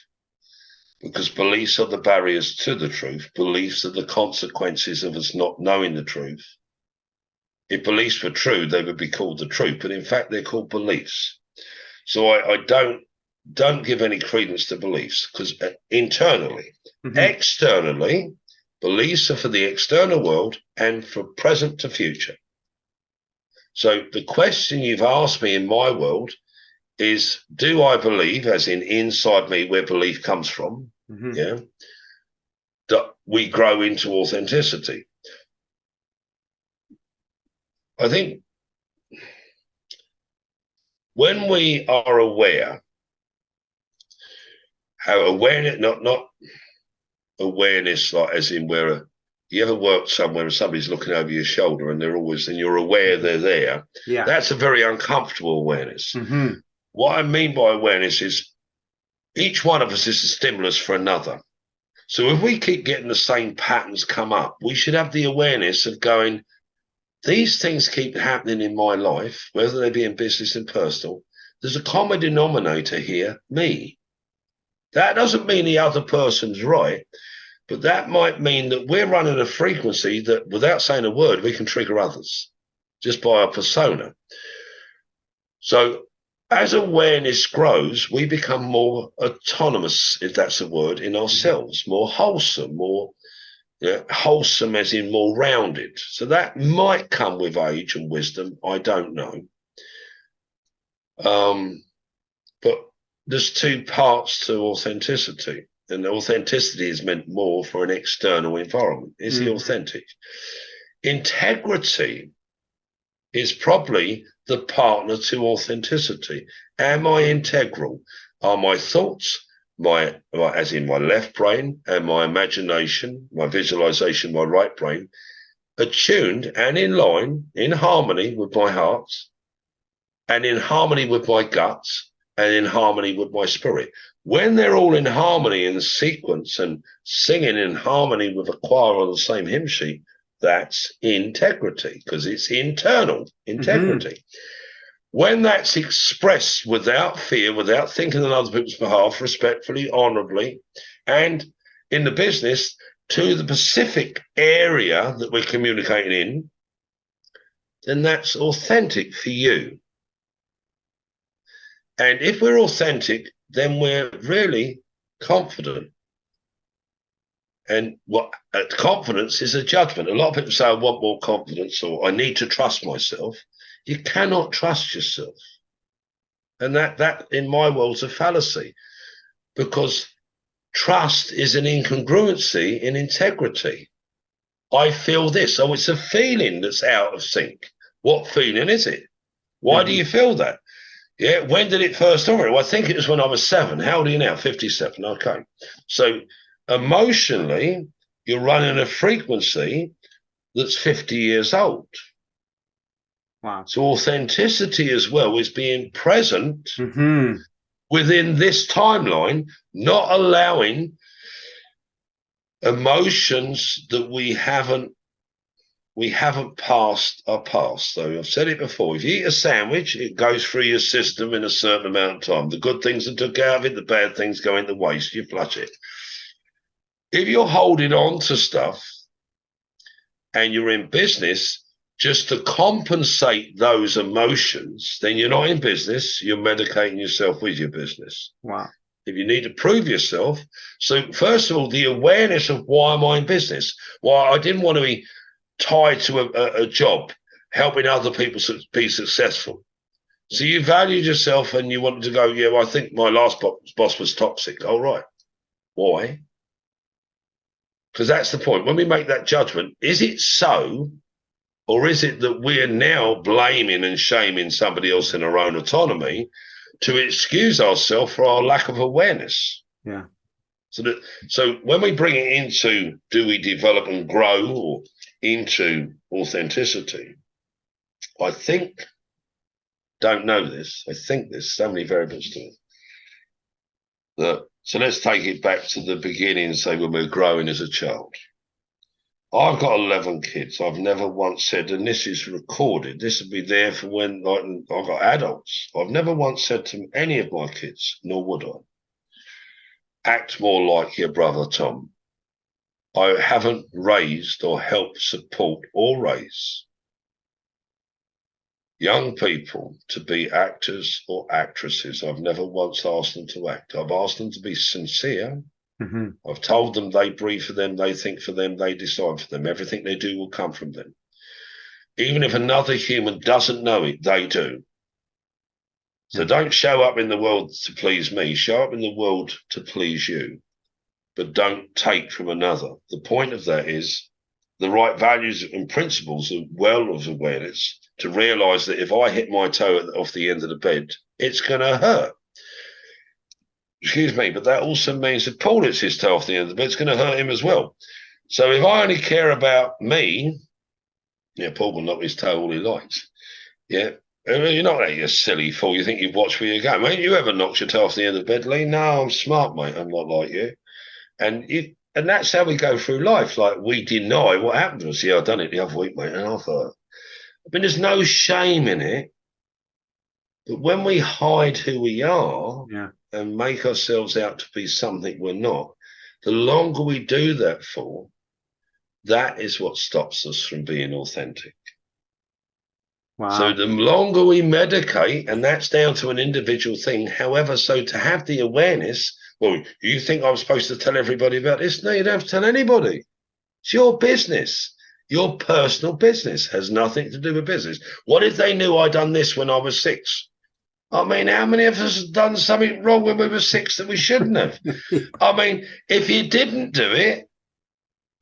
Because beliefs are the barriers to the truth. Beliefs are the consequences of us not knowing the truth. If beliefs were true, they would be called the truth, but in fact, they're called beliefs. So I don't give any credence to beliefs, because internally, externally, beliefs are for the external world and for present to future. So the question you've asked me in my world is, do I believe, as in inside me where belief comes from, that we grow into authenticity? I think when we are aware, how awareness, not awareness like as in where you ever worked somewhere and somebody's looking over your shoulder and you're aware they're there. Yeah. That's a very uncomfortable awareness. What I mean by awareness is each one of us is a stimulus for another. So if we keep getting the same patterns come up, we should have the awareness of going, these things keep happening in my life, whether they be in business and personal. There's a common denominator here, me. That doesn't mean the other person's right, but that might mean that we're running a frequency that without saying a word, we can trigger others just by our persona. So as awareness grows, we become more autonomous, if that's a word, in ourselves, more wholesome, wholesome as in more rounded. So that might come with age and wisdom. I don't know. But there's two parts to authenticity. And authenticity is meant more for an external environment. Is he authentic? Integrity is probably the partner to authenticity. Am I integral? Are my thoughts, as in my left brain, and my imagination, my visualization, my right brain, attuned and in line, in harmony with my heart, and in harmony with my guts, and in harmony with my spirit? When they're all in harmony in sequence and singing in harmony with a choir on the same hymn sheet, that's integrity, because it's internal integrity. When that's expressed without fear, without thinking on other people's behalf, respectfully, honorably, and in the business to the specific area that we're communicating in, then that's authentic for you. And if we're authentic, then we're really confident. And confidence is a judgment. A lot of people say, I want more confidence, or I need to trust myself. You cannot trust yourself. And that in my world is a fallacy, because trust is an incongruency in integrity. I feel this. Oh, it's a feeling that's out of sync. What feeling is it? Why do you feel that? Yeah, when did it first occur? Well, I think it was when I was 7. How old are you now? 57. Okay. So emotionally, you're running a frequency that's 50 years old. Wow. So authenticity as well is being present within this timeline, not allowing emotions that we haven't passed our past. So I've said it before. If you eat a sandwich, it goes through your system in a certain amount of time. The good things are took out of it, the bad things go in the waste. You flush it. If you're holding on to stuff and you're in business just to compensate those emotions, then you're not in business. You're medicating yourself with your business. Wow. If you need to prove yourself. So first of all, the awareness of why am I in business? Why I didn't want to be tied to a job, helping other people be successful. So you valued yourself and you wanted to go, yeah, well, I think my last boss was toxic. All right. Why? Because that's the point. When we make that judgment, is it so Or is it that we're now blaming and shaming somebody else in our own autonomy to excuse ourselves for our lack of awareness? Yeah. So when we bring it into, do we develop and grow, or into authenticity, I think, don't know this, I think there's so many variables to it. So let's take it back to the beginning, say when we're growing as a child. I've got 11 kids. I've never once said, and this is recorded, this will be there for when I've got adults. I've never once said to any of my kids, nor would I, act more like your brother Tom. I haven't raised or helped support or raise young people to be actors or actresses. I've never once asked them to act. I've asked them to be sincere. Mm-hmm. I've told them they breathe for them, they think for them, they decide for them. Everything they do will come from them. Even if another human doesn't know it, they do. So don't show up in the world to please me. Show up in the world to please you, but don't take from another. The point of that is the right values and principles as well as awareness to realize that if I hit my toe off the end of the bed, it's going to hurt. Excuse me, but that also means that Paul hits his toe off the end of the bed, it's going to hurt him as well. So if I only care about me, yeah, Paul will knock his toe all he likes. Yeah. You're not like a silly fool. You think you've watched where you go. Mate, you ever knocked your toe off the end of the bed, Lee? No, I'm smart, mate. I'm not like you. And that's how we go through life. Like, we deny what happened to us. Yeah, I've done it the other week, mate. And I thought, I mean, there's no shame in it. But when we hide who we are and make ourselves out to be something we're not, the longer we do that for, that is what stops us from being authentic. Wow. So the longer we medicate, and that's down to an individual thing. However, so to have the awareness, well, you think I'm supposed to tell everybody about this? No, you don't have to tell anybody. It's your business. Your personal business has nothing to do with business. What if they knew I'd done this when I was 6? I mean, how many of us have done something wrong when we were 6 that we shouldn't have? I mean, if you didn't do it,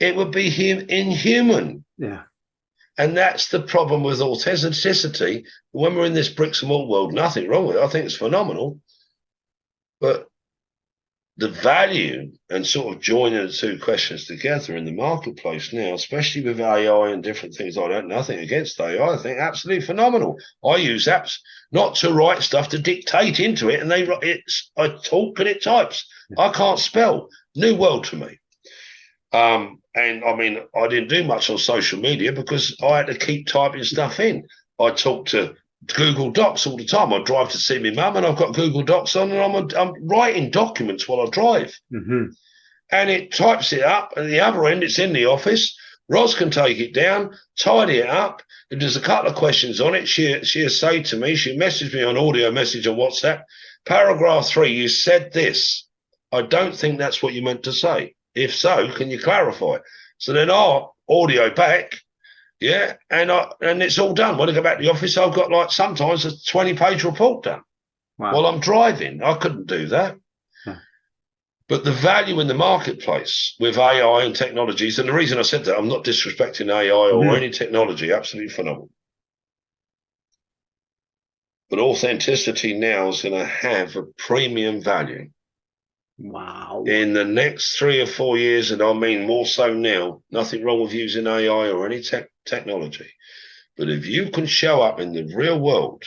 it would be inhuman. Yeah. And that's the problem with authenticity. When we're in this bricks and mortar world, nothing wrong with it. I think it's phenomenal. But the value and sort of joining the two questions together in the marketplace now, especially with AI and different things like that, nothing against AI, I think absolutely phenomenal. I use apps not to write stuff, to dictate into it, and I talk and it types. I can't spell. New world to me. And I mean, I didn't do much on social media because I had to keep typing stuff in. I talk to Google Docs all the time. I drive to see my mum and I've got Google Docs on and I'm writing documents while I drive. Mm-hmm. And it types it up. At the other end, it's in the office. Ros can take it down, tidy it up. If there's a couple of questions on it, she'll say to me, she'll message me on audio message on WhatsApp, paragraph 3, you said this. I don't think that's what you meant to say. If so, can you clarify? So then I'll audio back, yeah, and it's all done. When I go back to the office, I've got like sometimes a 20-page report done while I'm driving. I couldn't do that. But the value in the marketplace with AI and technologies, and the reason I said that, I'm not disrespecting AI or any technology, absolutely phenomenal. But authenticity now is going to have a premium value. Wow. In the next 3 or 4 years, and I mean more so now, nothing wrong with using AI or any technology. But if you can show up in the real world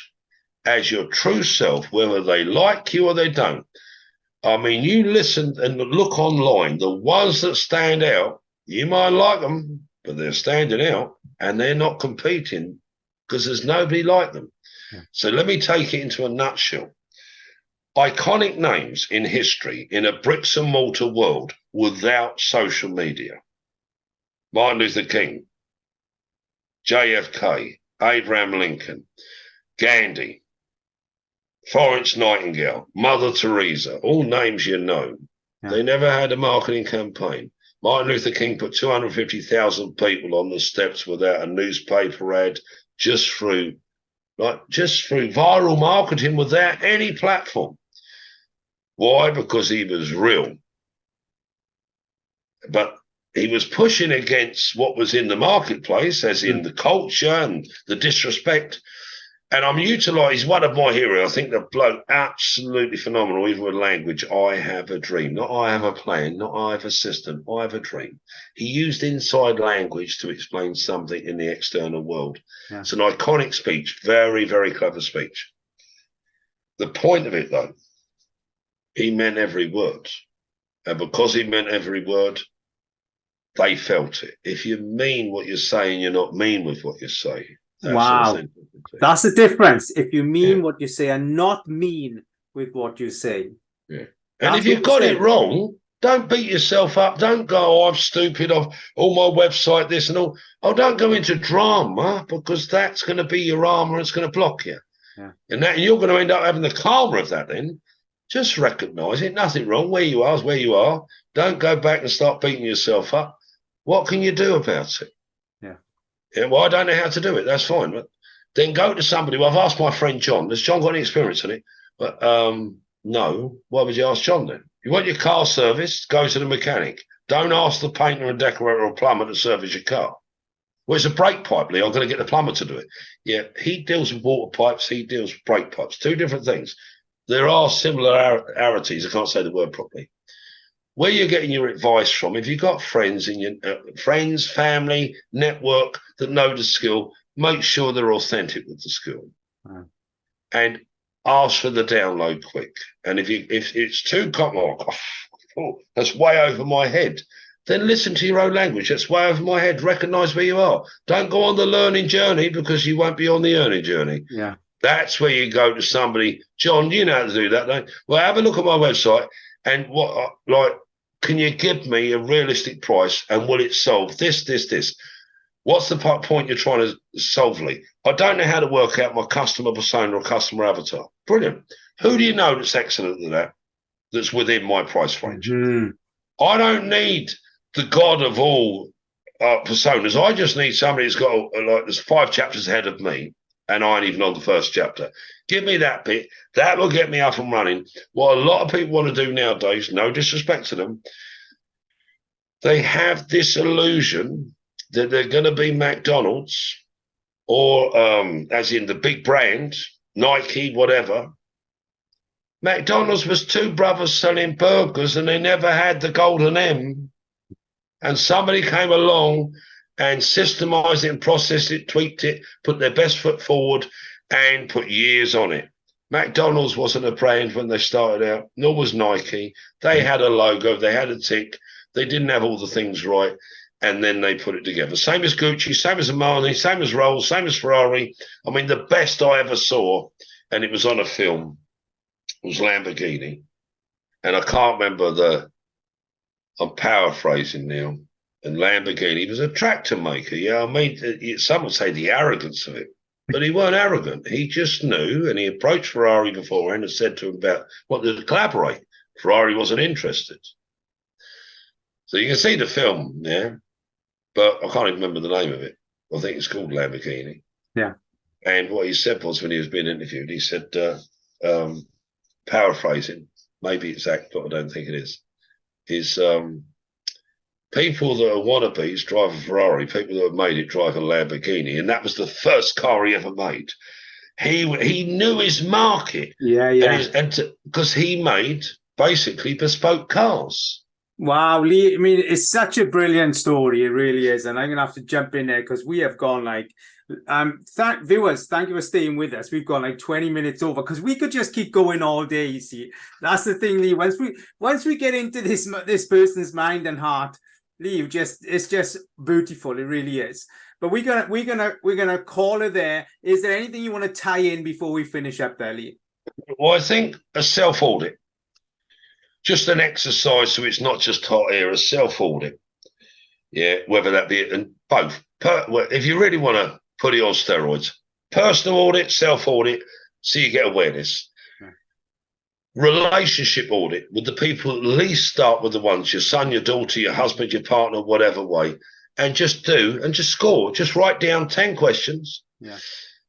as your true self, whether they like you or they don't, I mean, you listen and look online, the ones that stand out, you might like them, but they're standing out and they're not competing because there's nobody like them. So let me take it into a nutshell. Iconic names in history in a bricks and mortar world without social media. Martin Luther King, JFK, Abraham Lincoln, Gandhi, Florence Nightingale, Mother Teresa, all names you know. They never had a marketing campaign. Martin Luther King put 250,000 people on the steps without a newspaper ad, just through viral marketing without any platform. Why? Because he was real. But he was pushing against what was in the marketplace, as in the culture and the disrespect. And I'm utilising one of my heroes. I think the bloke absolutely phenomenal, even with language. I have a dream, not I have a plan, not I have a system, I have a dream. He used inside language to explain something in the external world. Yeah. It's an iconic speech, very, very clever speech. The point of it, though, he meant every word. And because he meant every word, they felt it. If you mean what you're saying, you're not mean with what you say. Wow. That's the difference. If you mean what you say and not mean with what you say. Yeah. And if you've got it wrong, don't beat yourself up. Don't go, oh, I'm stupid. I've all my website, this and all. Oh, don't go into drama, because that's going to be your armor. It's going to block you. Yeah. And you're going to end up having the karma of that then. Just recognise it. Nothing wrong. Where you are is where you are. Don't go back and start beating yourself up. What can you do about it? Yeah, well, I don't know how to do it. That's fine. But then go to somebody. Well, I've asked my friend John. Has John got any experience in it? But no. Why would you ask John then? You want your car serviced? Go to the mechanic. Don't ask the painter and decorator or plumber to service your car. Well, it's a brake pipe, Lee. I'm going to get the plumber to do it. Yeah, he deals with water pipes. He deals with brake pipes. Two different things. There are similarities. I can't say the word properly. Where you're getting your advice from, if you've got friends in your friends, family, network that know the skill, make sure they're authentic with the skill, and ask for the download quick. And if it's too complex, that's way over my head, then listen to your own language. That's way over my head. Recognise where you are. Don't go on the learning journey, because you won't be on the earning journey. Yeah, that's where you go to somebody. John, you know how to do that, don't you? Well, have a look at my website, and can you give me a realistic price, and will it solve this? What's the point you're trying to solve, Lee? I don't know how to work out my customer persona or customer avatar. Brilliant. Who do you know that's excellent at that, that's within my price range? I don't need the god of all personas. I just need somebody who's got, there's 5 chapters ahead of me, and I ain't even on the first chapter. Give me that bit. That will get me up and running. What a lot of people want to do nowadays, no disrespect to them, they have this illusion that they're going to be McDonald's, or as in the big brand, Nike, whatever. McDonald's was 2 brothers selling burgers, and they never had the golden M. And somebody came along and systemized it and processed it, tweaked it, put their best foot forward, and put years on it. McDonald's wasn't a brand when they started out, nor was Nike. They had a logo, they had a tick, they didn't have all the things right, and then they put it together. Same as Gucci, same as Armani, same as Rolls, same as Ferrari. I mean, the best I ever saw, and it was on a film, was Lamborghini. And I can't remember I'm paraphrasing now. And Lamborghini was a tractor maker. Yeah, I mean, some would say the arrogance of it, but he weren't arrogant. He just knew, and he approached Ferrari beforehand and said to him about what to collaborate. Ferrari wasn't interested. So you can see the film, yeah, but I can't even remember the name of it. I think it's called Lamborghini. Yeah. And what he said was, when he was being interviewed, he said, paraphrasing, maybe exact, but I don't think it is people that are wannabes drive a Ferrari, people that have made it drive a Lamborghini, and that was the first car he ever made. He knew his market. Yeah. Because he made basically bespoke cars. Wow, Lee, I mean, it's such a brilliant story. It really is. And I'm going to have to jump in there, because we have gone viewers, thank you for staying with us. We've gone 20 minutes over, because we could just keep going all day. You see, that's the thing, Lee. Once we get into this person's mind and heart, Lee, it's just beautiful. It really is. But we're gonna call it there. Is there anything you want to tie in before we finish up there, Lee? Well, I think a self-audit, just an exercise, so it's not just hot air, a self-audit. Yeah, whether that be and both. If you really want to put it on steroids, personal audit, self-audit, so you get awareness. Relationship audit with the people. At least start with the ones, your son, your daughter, your husband, your partner, whatever way, and just score. Just write down 10 questions. Yeah.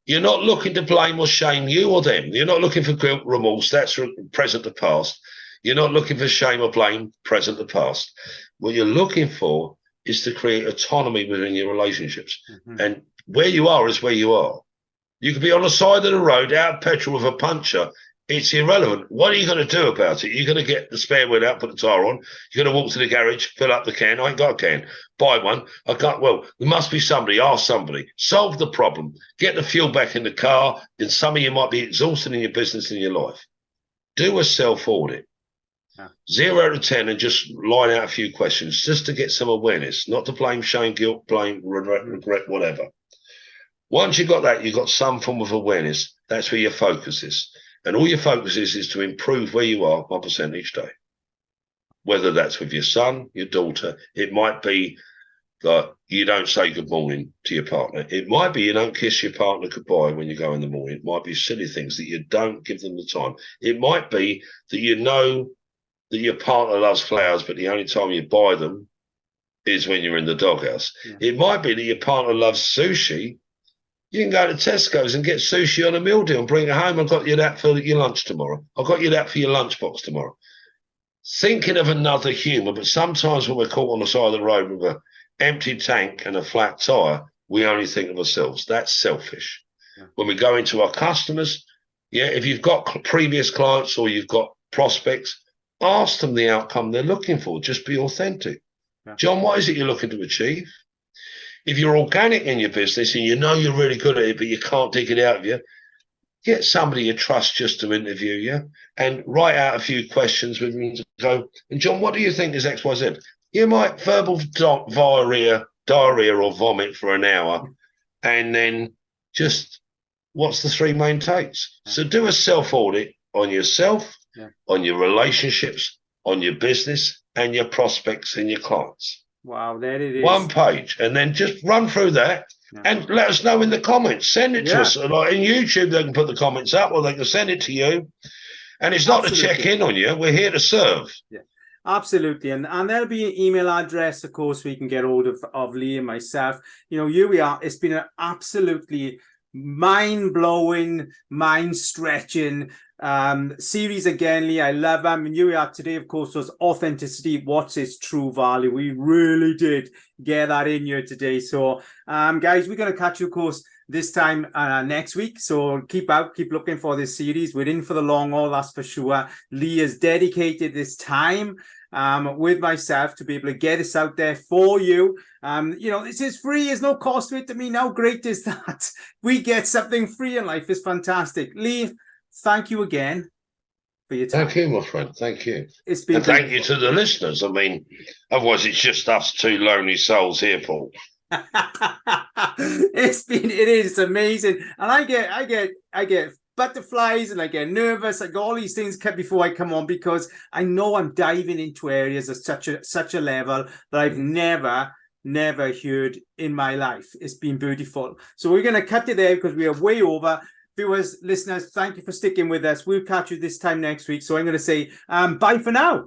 You're not looking to blame or shame you or them. You're not looking for guilt, remorse. That's present or past. You're not looking for shame or blame, present or past. What you're looking for is to create autonomy within your relationships. Mm-hmm. And where you are is where you are. You could be on the side of the road out of petrol with a puncture. It's irrelevant. What are you going to do about it? You're going to get the spare wheel out, put the tyre on. You're going to walk to the garage, fill up the can. I ain't got a can. Buy one. I can't. Well, there must be somebody. Ask somebody. Solve the problem. Get the fuel back in the car. And some of you might be exhausted in your business and your life. Do a self-audit. 0 to 10 and just line out a few questions just to get some awareness, not to blame, shame, guilt, blame, regret, whatever. Once you've got that, you've got some form of awareness. That's where your focus is. And all your focus is to improve where you are 1% each day. Whether that's with your son, your daughter, it might be that you don't say good morning to your partner. It might be you don't kiss your partner goodbye when you go in the morning. It might be silly things that you don't give them the time. It might be that you know that your partner loves flowers, but the only time you buy them is when you're in the doghouse. Yeah. It might be that your partner loves sushi. You can go to Tesco's and get sushi on a meal deal and bring it home. I've got you that for your lunch tomorrow. I've got you that for your lunchbox tomorrow. Thinking of another human, but sometimes when we're caught on the side of the road with an empty tank and a flat tire, we only think of ourselves. That's selfish. Yeah. When we go into our customers, if you've got previous clients or you've got prospects, ask them the outcome they're looking for. Just be authentic. Yeah. John, what is it you're looking to achieve? If you're organic in your business and you know you're really good at it, but you can't dig it out of you, get somebody you trust just to interview you and write out a few questions with them to go, and John, what do you think is X, Y, Z? You might verbal diarrhea or vomit for an hour, and then just what's the 3 main takes? So do a self-audit on yourself, on your relationships, on your business, and your prospects and your clients. Wow, there it is. 1 page, and then just run through that and let us know in the comments. Send it to us. Like in YouTube, they can put the comments up, or they can send it to you. And it's not to check in on you. We're here to serve. Yeah, absolutely. And there'll be an email address, of course, we can get hold of Lee and myself. Here we are. It's been an absolutely mind-blowing, mind-stretching series again, Lee. I love them. And here we are today, of course, was authenticity. What's its true value? We really did get that in here today. So guys, we're going to catch you, of course, this time next week. So keep looking for this series. We're in for the long haul, that's for sure. Lee has dedicated this time with myself to be able to get this out there for you. This is free. There's no cost to it. I mean, how great is that? We get something free in life. It's fantastic. Lee, thank you again for your time. Thank you, my friend. Thank you. It's been and thank you to the listeners. I mean, otherwise it's just us 2 lonely souls here, Paul. It is amazing. And I get butterflies and I get nervous. I got all these things before I come on, because I know I'm diving into areas of such a level that I've never heard in my life. It's been beautiful. So we're going to cut it there because we are way over. Viewers, listeners, thank you for sticking with us. We'll catch you this time next week. So I'm going to say bye for now.